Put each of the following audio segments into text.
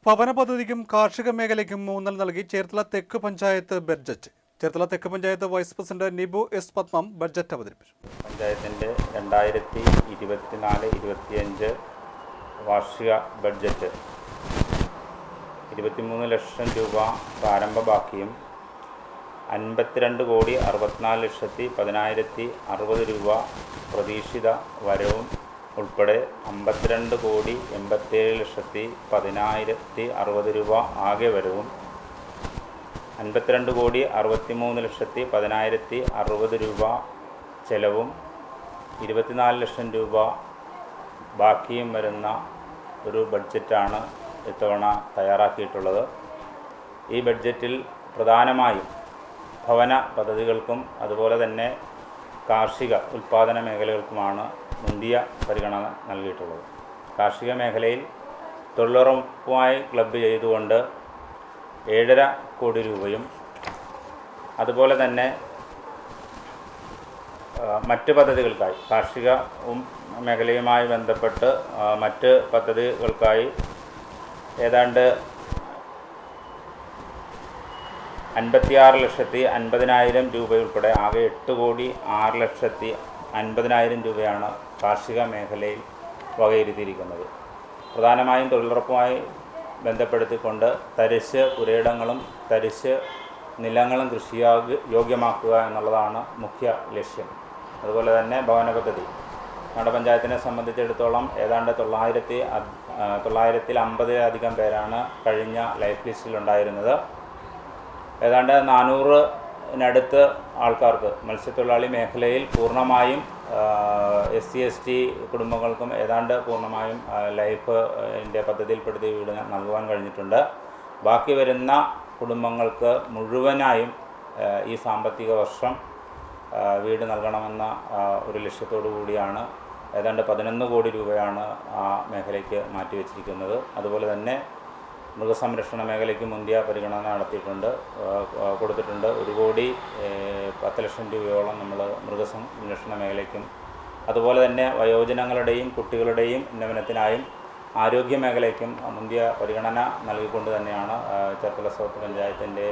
ഭവന പദ്ധതിക്കും കാർഷിക മേഖലയ്ക്കും ഊന്നൽ നൽകി ചേർത്തല തെക്ക് പഞ്ചായത്ത് ബഡ്ജറ്റ്. ചേർത്തല തെക്ക് panchayat vice president Nibu S Padmam budget അവതരിപ്പിച്ചു. പഞ്ചായത്തിൻ്റെ 2024-25 വാർഷിക ബഡ്ജറ്റ് 23 ലക്ഷം രൂപ പ്രാരംഭ ബാക്കിയും 52,64,10,60 രൂപ പ്രതീക്ഷിത വരവും ഉൾപ്പെടെ 52,87,10,60 രൂപ ആകെ വരവും 52,63,10,60 രൂപ ചെലവും 24 ലക്ഷം രൂപ ബാക്കിയും വരുന്ന ഒരു ബഡ്ജറ്റാണ് ഇത്തവണ തയ്യാറാക്കിയിട്ടുള്ളത്. ഈ ബഡ്ജറ്റിൽ പ്രധാനമായും ഭവന പദ്ധതികൾക്കും അതുപോലെ തന്നെ കാർഷിക ഉൽപ്പാദന മേഖലകൾക്കുമാണ് മുന്തിയ പരിഗണന നൽകിയിട്ടുള്ളത്. കാർഷിക മേഖലയിൽ തൊഴിലുറപ്പുമായി ക്ലബ്ബ് ചെയ്തുകൊണ്ട് 7.5 കോടി രൂപയും അതുപോലെ തന്നെ മറ്റ് പദ്ധതികൾക്കായി കാർഷിക മേഖലയുമായി ബന്ധപ്പെട്ട് മറ്റ് പദ്ധതികൾക്കായി ഏതാണ്ട് 56,50,000 രൂപയുൾപ്പെടെ ആകെ 8,06,50,000 രൂപയാണ് കാർഷിക മേഖലയിൽ വകയിരുത്തിയിരിക്കുന്നത്. പ്രധാനമായും തൊഴിലുറപ്പുമായി ബന്ധപ്പെടുത്തിക്കൊണ്ട് തരിശ് പുരയിടങ്ങളും തരിശ് നിലങ്ങളും യോഗ്യമാക്കുക എന്നുള്ളതാണ് മുഖ്യ ലക്ഷ്യം. അതുപോലെ തന്നെ ഭവന പദ്ധതി നമ്മുടെ പഞ്ചായത്തിനെ സംബന്ധിച്ചിടത്തോളം ഏതാണ്ട് 950 പേരാണ് കഴിഞ്ഞ ലൈഫ് ലിസ്റ്റിലുണ്ടായിരുന്നത്. ഏതാണ്ട് 400-നടുത്ത് ആൾക്കാർക്ക് മത്സ്യത്തൊഴിലാളി മേഖലയിൽ പൂർണ്ണമായും SC/ST കുടുംബങ്ങൾക്കും ഏതാണ്ട് പൂർണ്ണമായും ലൈഫിൻ്റെ പദ്ധതിയിൽപ്പെടുത്തി വീട് നൽകുവാൻ കഴിഞ്ഞിട്ടുണ്ട്. ബാക്കി വരുന്ന കുടുംബങ്ങൾക്ക് മുഴുവനായും ഈ സാമ്പത്തിക വർഷം വീട് നൽകണമെന്ന ഒരു ലക്ഷ്യത്തോടു കൂടിയാണ് ഏതാണ്ട് 11 കോടി രൂപയാണ് ആ മേഖലയ്ക്ക് മാറ്റിവെച്ചിരിക്കുന്നത്. അതുപോലെ തന്നെ മൃഗസംരക്ഷണ മേഖലയ്ക്ക് മുന്തിയ പരിഗണന കൊടുത്തിട്ടുണ്ട്. 1,10 ലക്ഷം രൂപയോളം നമ്മൾ മൃഗസംരക്ഷണ മേഖലയ്ക്കും അതുപോലെ തന്നെ വയോജനങ്ങളുടെയും കുട്ടികളുടെയും ഉന്നമനത്തിനായും ആരോഗ്യ മേഖലയ്ക്കും മുന്തിയ പരിഗണന നൽകിക്കൊണ്ട് തന്നെയാണ് ചേർത്തല സൗത്ത് പഞ്ചായത്തിൻ്റെ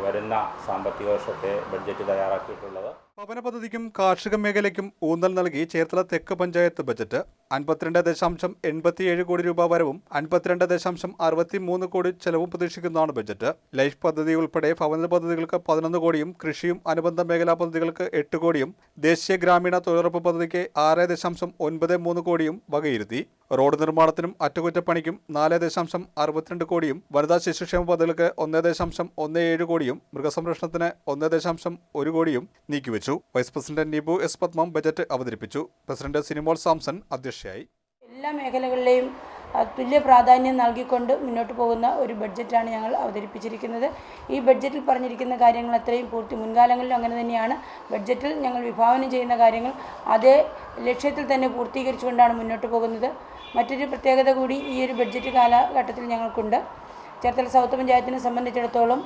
വരുന്ന സാമ്പത്തിക വർഷത്തെ ബഡ്ജറ്റ് തയ്യാറാക്കിയിട്ടുള്ളത്. ഭവന പദ്ധതിക്കും കാർഷിക മേഖലയ്ക്കും ഊന്നൽ നൽകി ചേർത്തല തെക്ക് പഞ്ചായത്ത് ബഡ്ജറ്റ് 52.87 കോടി രൂപ വരവും 52.63 കോടി ചെലവും പ്രതീക്ഷിക്കുന്നതാണ് ബഡ്ജറ്റ്. ലൈഫ് പദ്ധതി ഉൾപ്പെടെ ഭവന പദ്ധതികൾക്ക് 11 കോടിയും കൃഷിയും അനുബന്ധ മേഖലാ പദ്ധതികൾക്ക് 8 കോടിയും ദേശീയ ഗ്രാമീണ തൊഴിലുറപ്പ് പദ്ധതിക്ക് 6.93 കോടിയും വകയിരുത്തി. റോഡ് നിർമ്മാണത്തിനും അറ്റകുറ്റപ്പണിക്കും 4.62 കോടിയും വനിതാ ശിശുക്ഷേമ പദ്ധതികൾക്ക് 1.17 കോടിയും മൃഗസംരക്ഷണത്തിന് 1.1 കോടിയും നീക്കിവെച്ചു. Vice president Nibu S Padmam budget അവതരിപ്പിച്ചു. പ്രസിഡന്റ് സിനിമോൾ സാംസൺ അധ്യക്ഷയായി. എല്ലാ മേഖലകളിലെയും തുല്യ പ്രാധാന്യം നൽകിക്കൊണ്ട് മുന്നോട്ട് പോകുന്ന ഒരു ബഡ്ജറ്റാണ് ഞങ്ങൾ അവതരിപ്പിച്ചിരിക്കുന്നത്. ഈ ബഡ്ജറ്റിൽ പറഞ്ഞിരിക്കുന്ന കാര്യങ്ങൾ അത്രയും മുൻകാലങ്ങളിലും അങ്ങനെ തന്നെയാണ്. ബഡ്ജറ്റിൽ ഞങ്ങൾ വിഭാവനം ചെയ്യുന്ന കാര്യങ്ങൾ അതേ ലക്ഷ്യത്തിൽ തന്നെ പൂർത്തീകരിച്ചുകൊണ്ടാണ് മുന്നോട്ട് പോകുന്നത്. മറ്റൊരു പ്രത്യേകത കൂടി ഈ ഒരു ബഡ്ജറ്റ് കാലഘട്ടത്തിൽ ഞങ്ങൾക്കുണ്ട്. ചേർത്തല സൗത്ത് പഞ്ചായത്തിനെ സംബന്ധിച്ചിടത്തോളം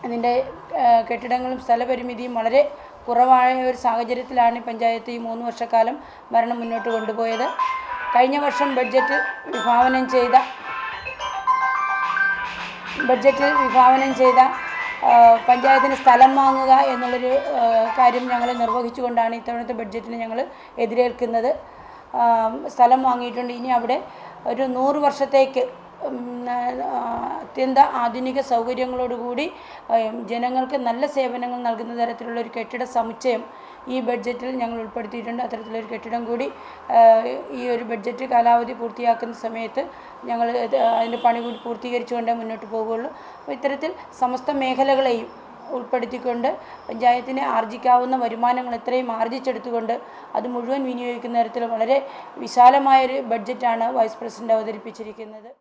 അതിൻ്റെ കെട്ടിടങ്ങളും സ്ഥലപരിമിതിയും വളരെ കുറവായ ഒരു സാഹചര്യത്തിലാണ് പഞ്ചായത്ത് ഈ 3 വർഷക്കാലം ഭരണം മുന്നോട്ട് കൊണ്ടുപോയത്. കഴിഞ്ഞ വർഷം ബഡ്ജറ്റിൽ വിഭാവനം ചെയ്ത പഞ്ചായത്തിന് സ്ഥലം വാങ്ങുക എന്നുള്ളൊരു കാര്യം ഞങ്ങൾ നിർവഹിച്ചുകൊണ്ടാണ് ഇത്തവണത്തെ ബഡ്ജറ്റിന് ഞങ്ങൾ എതിരേൽക്കുന്നത്. സ്ഥലം വാങ്ങിയിട്ടുണ്ട്. ഇനി അവിടെ ഒരു 100 വർഷത്തേക്ക് അത്യന്ത ആധുനിക സൗകര്യങ്ങളോടുകൂടി ജനങ്ങൾക്ക് നല്ല സേവനങ്ങൾ നൽകുന്ന തരത്തിലുള്ള ഒരു കെട്ടിട സമുച്ചയം ഈ ബഡ്ജറ്റിൽ ഞങ്ങൾ ഉൾപ്പെടുത്തിയിട്ടുണ്ട്. അത്തരത്തിലൊരു കെട്ടിടം കൂടി ഈ ഒരു ബഡ്ജറ്റ് കാലാവധി പൂർത്തിയാക്കുന്ന സമയത്ത് ഞങ്ങൾ അതിൻ്റെ പണി കൂടി പൂർത്തീകരിച്ചുകൊണ്ടേ മുന്നോട്ട് പോകുകയുള്ളൂ. അപ്പോൾ ഇത്തരത്തിൽ സമസ്ത മേഖലകളെയും ഉൾപ്പെടുത്തിക്കൊണ്ട് പഞ്ചായത്തിന് ആർജിക്കാവുന്ന വരുമാനങ്ങൾ എത്രയും ആർജിച്ചെടുത്തുകൊണ്ട് അത് മുഴുവൻ വിനിയോഗിക്കുന്ന തരത്തിൽ വളരെ വിശാലമായൊരു ബഡ്ജറ്റാണ് വൈസ് പ്രസിഡന്റ് അവതരിപ്പിച്ചിരിക്കുന്നത്.